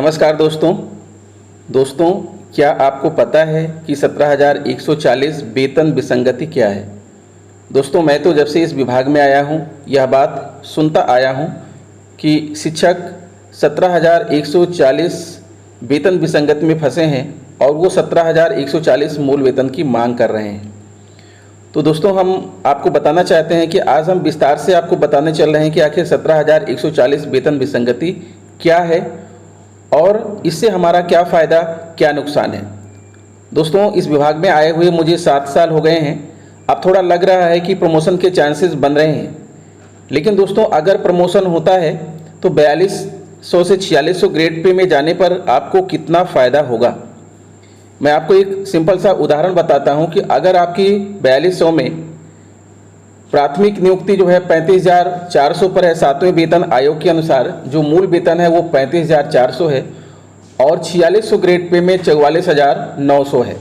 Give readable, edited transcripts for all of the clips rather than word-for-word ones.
नमस्कार दोस्तों, क्या आपको पता है कि 17,140 वेतन विसंगति क्या है। दोस्तों, मैं तो जब से इस विभाग में आया हूँ यह बात सुनता आया हूँ कि शिक्षक 17,140 वेतन विसंगति में फंसे हैं और वो 17,140 मूल वेतन की मांग कर रहे हैं। तो दोस्तों, हम आपको बताना चाहते हैं कि आज हम विस्तार से आपको बताने चल रहे हैं कि आखिर 17,140 वेतन विसंगति क्या है और इससे हमारा क्या फ़ायदा, क्या नुकसान है। दोस्तों, इस विभाग में आए हुए मुझे 7 साल हो गए हैं। अब थोड़ा लग रहा है कि प्रमोशन के चांसेस बन रहे हैं, लेकिन दोस्तों अगर प्रमोशन होता है तो 4200 से 4600 ग्रेड पे में जाने पर आपको कितना फ़ायदा होगा। मैं आपको एक सिंपल सा उदाहरण बताता हूं कि अगर आपकी 4200 में प्राथमिक नियुक्ति जो है 35,400 पर है, 7वें वेतन आयोग के अनुसार जो मूल वेतन है वो 35,400 है और 4600 ग्रेड पे में 44,900 है।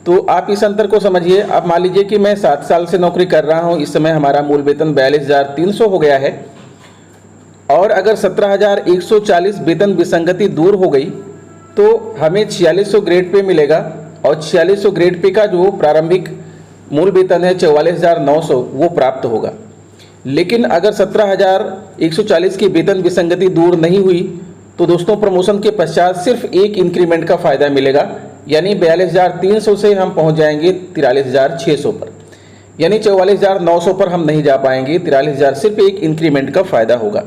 तो आप इस अंतर को समझिए। आप मान लीजिए कि मैं 7 साल से नौकरी कर रहा हूं, इस समय हमारा मूल वेतन 42,300 हो गया है और अगर 17,140 वेतन विसंगति दूर हो गई तो हमें 4600 ग्रेड पे मिलेगा और 4600 ग्रेड पे का जो प्रारंभिक मूल वेतन है 44,900 वो प्राप्त होगा। लेकिन अगर 17,140 की वेतन विसंगति दूर नहीं हुई तो दोस्तों प्रमोशन के पश्चात सिर्फ एक इंक्रीमेंट का फ़ायदा मिलेगा, यानी 42,300 से हम पहुंच जाएंगे 43,600 पर, यानी 44,900 पर हम नहीं जा पाएंगे। 43,000 सिर्फ एक इंक्रीमेंट का फ़ायदा होगा।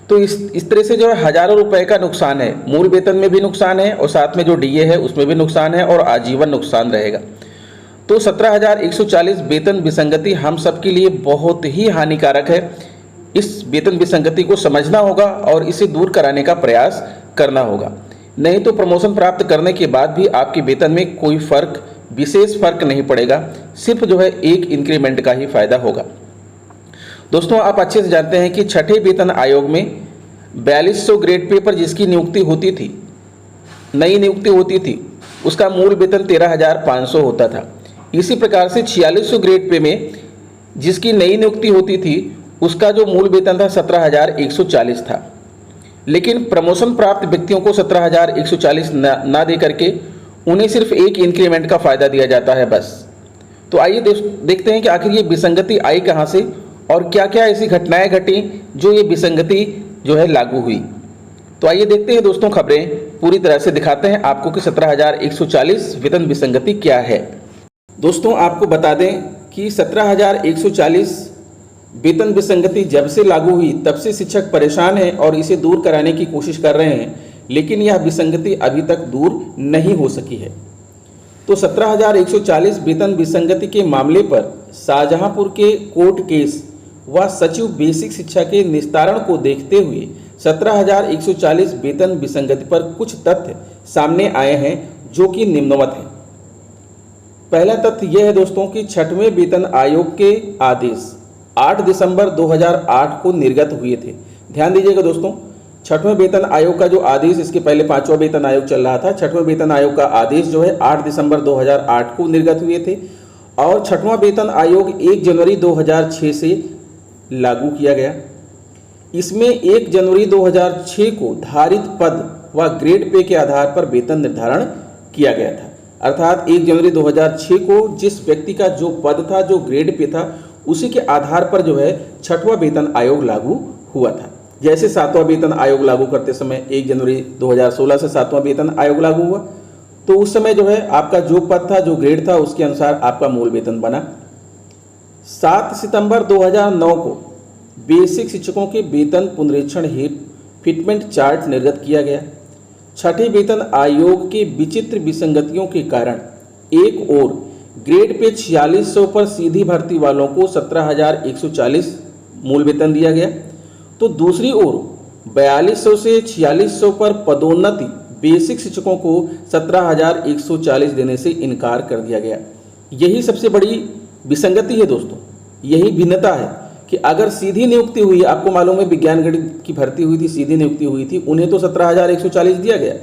तो इस तरह से जो है हज़ारों रुपए का नुकसान है, मूल वेतन में भी नुकसान है और साथ में जो डीए है उसमें भी नुकसान है और आजीवन नुकसान रहेगा। तो 17,140 वेतन विसंगति हम सबके लिए बहुत ही हानिकारक है। इस वेतन विसंगति को समझना होगा और इसे दूर कराने का प्रयास करना होगा, नहीं तो प्रमोशन प्राप्त करने के बाद भी आपके वेतन में कोई विशेष फर्क नहीं पड़ेगा, सिर्फ जो है एक इंक्रीमेंट का ही फायदा होगा। दोस्तों, आप अच्छे से जानते हैं कि छठे वेतन आयोग में 4200 ग्रेड पे पर जिसकी नियुक्ति होती थी, नई नियुक्ति होती थी, उसका मूल वेतन 13,500 होता था। इसी प्रकार से 4600 ग्रेड पे में जिसकी नई नियुक्ति होती थी उसका जो मूल वेतन था 17,140 था। लेकिन प्रमोशन प्राप्त व्यक्तियों को 17,140 ना दे करके उन्हें सिर्फ एक इंक्रीमेंट का फ़ायदा दिया जाता है बस। तो आइए देखते हैं कि आखिर ये विसंगति आई कहाँ से और क्या क्या ऐसी घटनाएं घटी जो ये विसंगति जो है लागू हुई। तो आइए देखते हैं दोस्तों, खबरें पूरी तरह से दिखाते हैं आपको कि 17,140 वेतन विसंगति क्या है। दोस्तों, आपको बता दें कि 17,140 वेतन विसंगति जब से लागू हुई तब से शिक्षक परेशान हैं और इसे दूर कराने की कोशिश कर रहे हैं, लेकिन यह विसंगति अभी तक दूर नहीं हो सकी है। तो 17,140 वेतन विसंगति के मामले पर शाहजहांपुर के कोर्ट केस व सचिव बेसिक शिक्षा के निस्तारण को देखते हुए 17,140 वेतन विसंगति पर कुछ तथ्य सामने आए हैं जो कि निम्नवत हैं। पहला तथ्य यह है दोस्तों कि छठवें वेतन आयोग के आदेश 8 दिसंबर 2008 को निर्गत हुए थे। ध्यान दीजिएगा दोस्तों, छठवें वेतन आयोग का जो आदेश, इसके पहले 5वां वेतन आयोग चल रहा था, छठवें वेतन आयोग का आदेश जो है 8 दिसंबर 2008 को निर्गत हुए थे और छठवां वेतन आयोग 1 जनवरी 2006 से लागू किया गया। इसमें 1 जनवरी 2006 को धारित पद व ग्रेड पे के आधार पर वेतन निर्धारण किया गया था। अर्थात 1 जनवरी 2006 को जिस व्यक्ति का जो पद था, जो ग्रेड पे था, उसी के आधार पर जो है छठवां वेतन आयोग लागू हुआ था। जैसे 7वां वेतन आयोग लागू करते समय 1 जनवरी 2016 से 7वां वेतन आयोग लागू हुआ, तो उस समय जो है आपका जो पद था, जो ग्रेड था, उसके अनुसार आपका मूल वेतन बना। 7 सितंबर 2009 को बेसिक शिक्षकों के वेतन पुनरीक्षण हेतु फिटमेंट चार्ट निर्गत किया गया। छठे वेतन आयोग के विचित्र विसंगतियों के कारण एक ओर ग्रेड पे 4600 पर सीधी भर्ती वालों को 17,140 मूल वेतन दिया गया, तो दूसरी ओर 4200 से 4600 पर पदोन्नति बेसिक शिक्षकों को 17,140 देने से इनकार कर दिया गया। यही सबसे बड़ी विसंगति है दोस्तों, यही भिन्नता है कि अगर सीधी नियुक्ति हुई, आपको मालूम है विज्ञान गणित की भर्ती हुई थी, सीधी नियुक्ति हुई थी, उन्हें तो 17,140 दिया गया,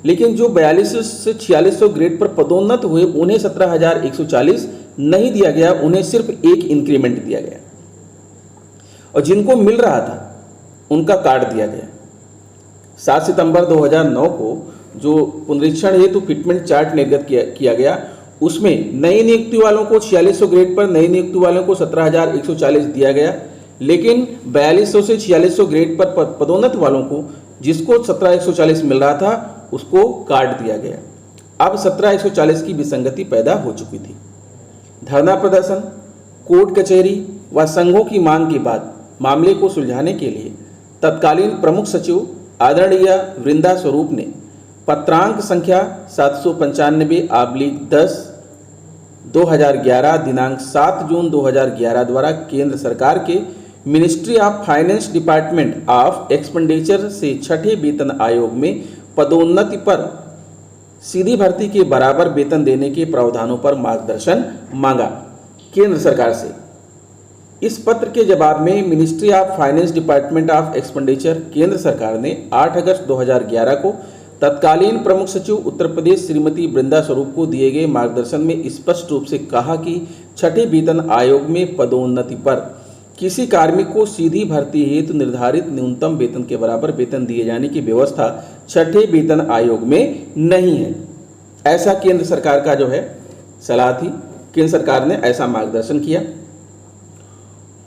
लेकिन जो 4200 से 4600 ग्रेड पर पदोन्नत हुए उन्हें 17,140 नहीं दिया गया, उन्हें सिर्फ एक इंक्रीमेंट दिया गया और जिनको मिल रहा था उनका काट दिया गया। 7 सितंबर 2009 को जो पुनरीक्षण हेतु फिटमेंट चार्ट निर्गत किया गया, उसमें नई नियुक्ति वालों को 4600 ग्रेड पर नई नियुक्ति वालों को 17,140 दिया गया, लेकिन 4200 से 4600 ग्रेड पर पदोन्नत वालों को जिसको 17,140 मिल रहा था उसको काट दिया गया। अब 17,140 की विसंगति पैदा हो चुकी थी। धरना प्रदर्शन, कोर्ट कचहरी व संघों की मांग के बाद मामले को सुलझाने के लिए तत्कालीन प्रमुख सचिव आदरणीय वृंदा स्वरूप ने पत्रांक संख्या 795/10/2011 दिनांक 7 जून 2011 द्वारा केंद्र सरकार के ministry of finance department of expenditure से छठे वेतन आयोग में पदोन्नति पर सीधी भर्ती के बराबर वेतन देने के प्रावधानों पर मार्गदर्शन मांगा केंद्र सरकार से। इस पत्र के जवाब में ministry of finance department of expenditure केंद्र सरकार ने 8 अगस्त 2011 को तत्कालीन प्रमुख सचिव उत्तर प्रदेश श्रीमती वृंदा स्वरूप को दिए गए मार्गदर्शन में स्पष्ट रूप से कहा कि छठे वेतन आयोग में पदोन्नति पर किसी कार्मिक को सीधी भर्ती हेतु निर्धारित न्यूनतम वेतन के बराबर वेतन दिए जाने की व्यवस्था छठे वेतन आयोग में नहीं है। ऐसा केंद्र सरकार का जो है सलाह थी, केंद्र सरकार ने ऐसा मार्गदर्शन किया।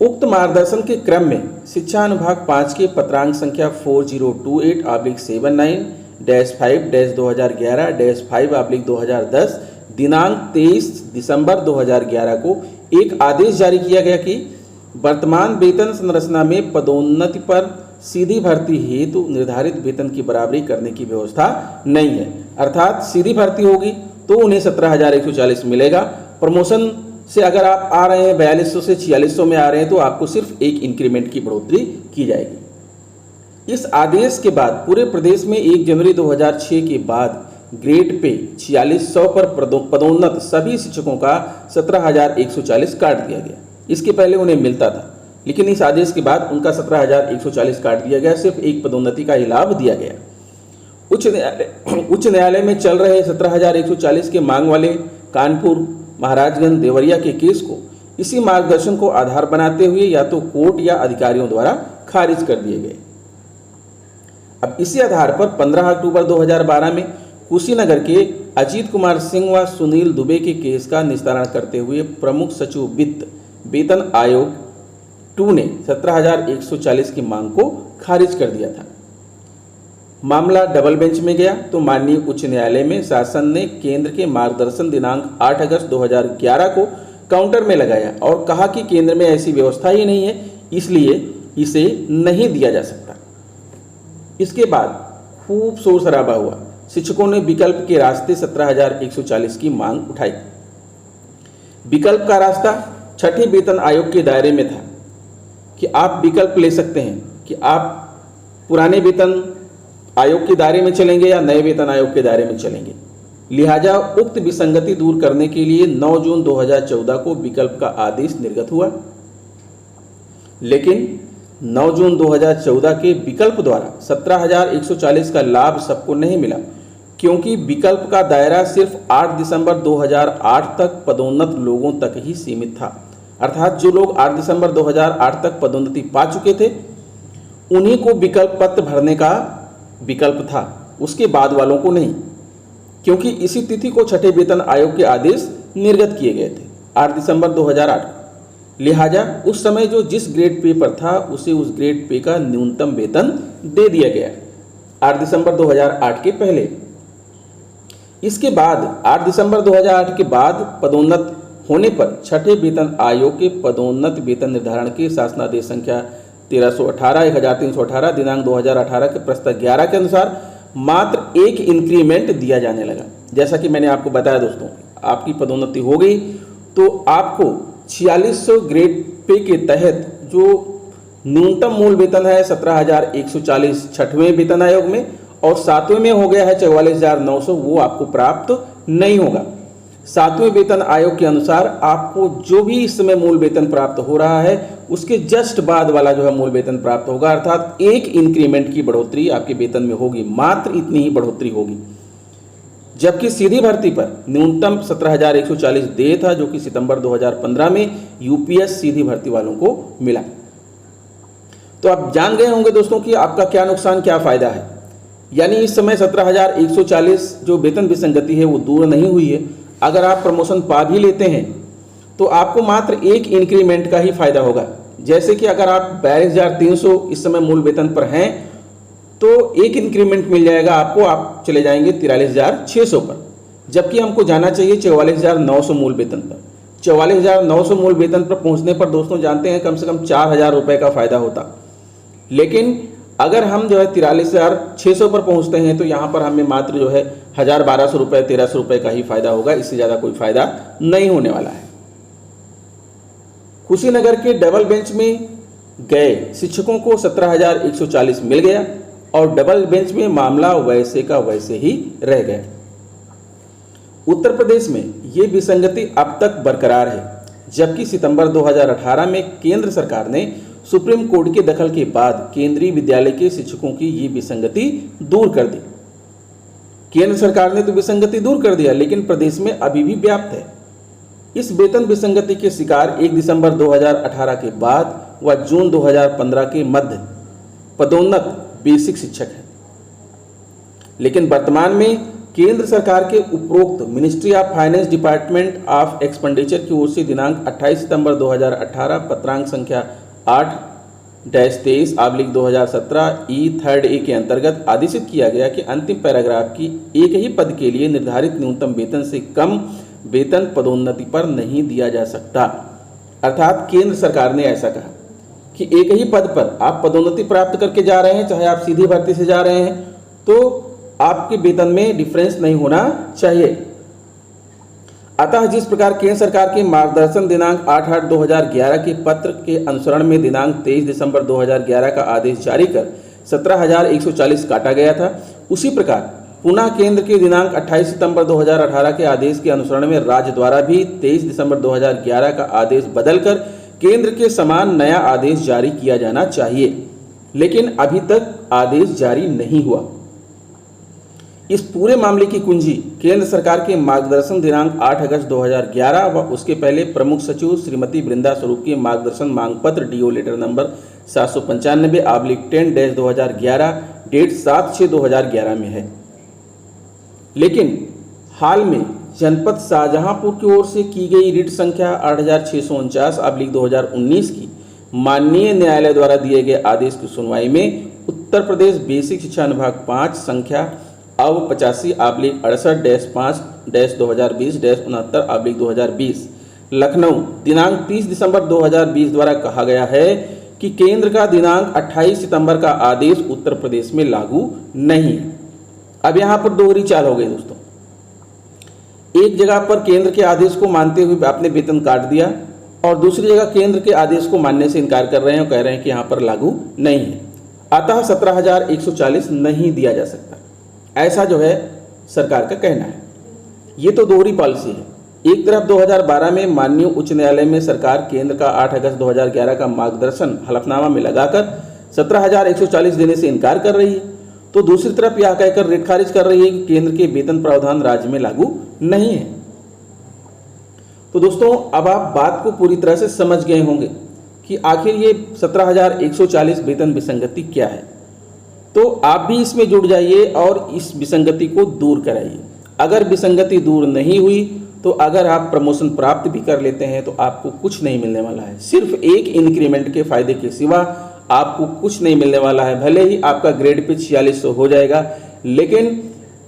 उक्त मार्गदर्शन के क्रम में शिक्षा अनुभाग 5 के पत्रांक संख्या 4028/79-5/2011-5/2010 दिनांक 23 दिसंबर 2011 को एक आदेश जारी किया गया कि वर्तमान वेतन संरचना में पदोन्नति पर सीधी भर्ती हेतु निर्धारित वेतन की बराबरी करने की व्यवस्था नहीं है। अर्थात सीधी भर्ती होगी तो उन्हें 17,140 मिलेगा। प्रमोशन से अगर आप आ रहे हैं 4200 से 4600 में आ रहे हैं तो आपको सिर्फ एक इंक्रीमेंट की बढ़ोतरी की जाएगी। इस आदेश के बाद पूरे प्रदेश में 1 जनवरी 2006 के बाद ग्रेड पे 4600 पर पदोन्नत सभी शिक्षकों का 17,140 काट दिया गया। इसके पहले उन्हें मिलता था, लेकिन इस आदेश के बाद उनका 17,140 काट दिया गया, सिर्फ एक पदोन्नति का ही लाभ दिया गया। उच्च न्यायालय में चल रहे 17,140 के मांग वाले कानपुर, महाराजगंज, देवरिया के केस को इसी मार्गदर्शन को आधार बनाते हुए या तो कोर्ट या अधिकारियों द्वारा खारिज कर दिए गए। अब इसी आधार पर 15 अक्टूबर 2012 में कुशीनगर के अजीत कुमार सिंह व सुनील दुबे के केस का निस्तारण करते हुए प्रमुख सचिव वित्त वेतन आयोग 2 ने 17,140 की मांग को खारिज कर दिया था। मामला डबल बेंच में गया तो माननीय उच्च न्यायालय में शासन ने केंद्र के मार्गदर्शन दिनांक 8 अगस्त 2011 को काउंटर में लगाया और कहा कि केंद्र में ऐसी व्यवस्था ही नहीं है, इसलिए इसे नहीं दिया जा सकता। इसके बाद खूब शोर शराबा हुआ। शिक्षकों ने विकल्प के रास्ते 17,140 की मांग उठाई। विकल्प का रास्ता छठे वेतन आयोग के दायरे में था कि आप विकल्प ले सकते हैं कि आप पुराने वेतन आयोग के दायरे में चलेंगे या नए वेतन आयोग के दायरे में चलेंगे। लिहाजा उक्त विसंगति दूर करने के लिए 9 जून 2014 को विकल्प का आदेश निर्गत हुआ, लेकिन 9 जून 2014 के विकल्प द्वारा 17,140 का लाभ सबको नहीं मिला, क्योंकि विकल्प का दायरा सिर्फ 8 दिसंबर 2008 तक पदोन्नत लोगों तक ही सीमित था। अर्थात जो लोग 8 दिसंबर 2008 तक पदोन्नति पा चुके थे उन्हीं को विकल्प पत्र भरने का विकल्प था, उसके बाद वालों को नहीं, क्योंकि इसी तिथि को छठे वेतन आयोग के आदेश निर्गत किए गए थे 8 दिसंबर 2008। लिहाजा उस समय जो जिस ग्रेड पे पर था उसे उस ग्रेड पे का न्यूनतम वेतन दे दिया गया 8 दिसंबर 2008 के पहले। इसके बाद 8 दिसंबर 2008 के बाद पदोन्नत होने पर छठे वेतन आयोग के पदोन्नत वेतन निर्धारण के शासनादेश संख्या 1318 दिनांक 2018 के प्रस्ताव 11 के अनुसार मात्र एक इंक्रीमेंट दिया जाने लगा। जैसा कि मैंने आपको बताया दोस्तों, आपकी पदोन्नति हो गई तो आपको 4600 ग्रेड पे के तहत जो न्यूनतम मूल वेतन है 17,140 छठवें वेतन आयोग में और 7वें में हो गया है 44,900, वो आपको प्राप्त नहीं होगा। 7वें वेतन आयोग के अनुसार आपको जो भी इस समय मूल वेतन प्राप्त हो रहा है उसके जस्ट बाद वाला जो है मूल वेतन प्राप्त होगा, अर्थात एक इंक्रीमेंट की बढ़ोतरी आपके वेतन में होगी, मात्र इतनी ही बढ़ोतरी होगी। जबकि सीधी भर्ती पर न्यूनतम 17,140 देय था, जो कि सितंबर 2015 में यूपीएस सीधी भर्ती वालों को मिला। तो आप जान गए होंगे दोस्तों कि आपका क्या नुकसान क्या फायदा है। यानी इस समय 17,140 जो वेतन विसंगति है वो दूर नहीं हुई है। अगर आप प्रमोशन पा भी लेते हैं तो आपको मात्र एक इंक्रीमेंट का ही फायदा होगा। जैसे कि अगर आप 42,300 इस समय मूल वेतन पर हैं तो एक इंक्रीमेंट मिल जाएगा आपको, आप चले जाएंगे 43,600 पर, जबकि हमको जाना चाहिए 44,900 मूल वेतन पर। 44,900 मूल वेतन पर पहुंचने पर दोस्तों जानते हैं कम से कम 4,000 रुपये का फायदा होता। लेकिन अगर हम जो है 43,600 पर पहुंचते हैं तो यहाँ पर हमें मात्र जो है 1,000-1,200 रुपये 1,300 रुपये का ही फायदा होगा, इससे ज़्यादा कोई फायदा नहीं होने वाला है। कुशीनगर के डबल बेंच में गए शिक्षकों को 17,140 मिल गया और डबल बेंच में मामला वैसे का वैसे ही रह गया। उत्तर प्रदेश में ये विसंगति अब तक बरकरार है, जबकि सितंबर 2018 में केंद्र सरकार ने सुप्रीम कोर्ट के दखल के बाद केंद्रीय विद्यालय के शिक्षकों की ये विसंगति दूर कर दी। केंद्र सरकार ने तो विसंगति दूर कर दिया, लेकिन प्रदेश में अभी भी व्याप्त है। इस वेतन विसंगति के शिकार 1 दिसंबर 2018 के बाद व जून 2015 के मध्य पदोन्नत बेसिक शिक्षक हैं। लेकिन वर्तमान में केंद्र सरकार के उपरोक्त ministry of finance department of expenditure की ओर से दिनांक 28 सितंबर 2018 पत्रांक संख्या 8-23/2017 E3A के अंतर्गत आदेशित किया गया कि अंतिम पैराग्राफ की एक ही पद के लिए निर्धारित न्यूनतम वेतन से कम वेतन पदोन्नति पर नहीं दिया जा सकता। अर्थात केंद्र सरकार ने ऐसा कहा कि एक ही पद पर आप पदोन्नति प्राप्त करके जा रहे हैं, चाहे आप सीधी भर्ती से जा रहे हैं, तो आपके वेतन में डिफरेंस नहीं होना चाहिए। अतः जिस प्रकार केंद्र सरकार के मार्गदर्शन दिनांक 8/8/2011 के पत्र के अनुसरण में दिनांक 23 दिसंबर 2011 का आदेश जारी कर 17,140 काटा गया था, उसी प्रकार पुनः केंद्र के दिनांक 28 सितंबर 2018 के आदेश के अनुसरण में राज्य द्वारा भी 23 दिसंबर 2011 का आदेश बदलकर केंद्र के समान नया आदेश जारी किया जाना चाहिए, लेकिन अभी तक आदेश जारी नहीं हुआ। इस पूरे मामले की कुंजी केंद्र सरकार के मार्गदर्शन दिनांक 8 अगस्त 2011 व उसके पहले प्रमुख सचिव श्रीमती वृंदा स्वरूप के मार्गदर्शन मांग पत्र DO लेटर नंबर 795/10-2011 डेट 7/6/2011 में है। लेकिन हाल में जनपद शाहजहांपुर की ओर से की गई रिट संख्या 8649/2019 की माननीय न्यायालय द्वारा दिए गए आदेश की सुनवाई में उत्तर प्रदेश बेसिक शिक्षा अनुभाग 5 संख्या अब 85/68-5-2020-69/2020 लखनऊ दिनांक 30 दिसंबर 2020 द्वारा कहा गया है कि केंद्र का दिनांक 28 सितंबर का आदेश उत्तर प्रदेश में लागू नहीं है। अब यहाँ पर दोहरी चाल हो गई दोस्तों। एक जगह पर केंद्र के आदेश को मानते हुए आपने वेतन काट दिया और दूसरी जगह केंद्र के आदेश को मानने से इनकार कर रहे हैं और कह रहे हैं कि यहाँ पर लागू नहीं है। अतः 17,140 नहीं दिया जा सकता, ऐसा जो है सरकार का कहना है। ये तो दोहरी पॉलिसी है। एक तरफ 2012 में माननीय उच्च न्यायालय में सरकार केंद्र का 8 अगस्त 2011 का मार्गदर्शन हलफनामा में लगाकर 17,140 देने से इनकार कर रही है, तो दूसरी तरफ यह कहकर रिट खारिज कर रही है कि केंद्र के वेतन प्रावधान राज्य में लागू नहीं है। तो दोस्तों अब आप बात को पूरी तरह से समझ गए होंगे कि आखिर ये 17,140 वेतन विसंगति क्या है। तो आप भी इसमें जुड़ जाइए और इस विसंगति को दूर कराइए। अगर विसंगति दूर नहीं हुई तो अगर आप प्रमोशन प्राप्त भी कर लेते हैं तो आपको कुछ नहीं मिलने वाला है। सिर्फ एक इंक्रीमेंट के फायदे के सिवा आपको कुछ नहीं मिलने वाला है। भले ही आपका ग्रेड पे 4600 हो जाएगा, लेकिन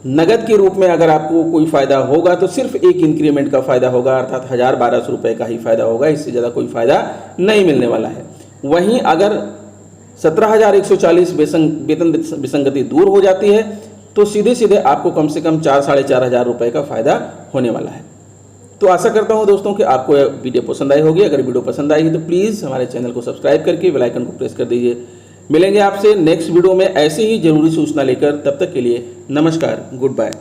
नगद के रूप में अगर आपको कोई फ़ायदा होगा तो सिर्फ एक इंक्रीमेंट का फ़ायदा होगा, अर्थात 1,000-1,200 रुपये का ही फ़ायदा होगा। इससे ज़्यादा कोई फ़ायदा नहीं मिलने वाला है। वहीं अगर 17,140 वेतन विसंगति दूर हो जाती है तो सीधे सीधे आपको कम से कम 4-4,500 रुपये का फ़ायदा होने वाला है। तो आशा करता हूं दोस्तों कि आपको यह वीडियो पसंद आई होगी। अगर वीडियो पसंद आई तो प्लीज़ हमारे चैनल को सब्सक्राइब करके बेल आइकन को प्रेस कर दीजिए। मिलेंगे आपसे नेक्स्ट वीडियो में ऐसे ही ज़रूरी सूचना लेकर। तब तक के लिए नमस्कार, गुड बाय।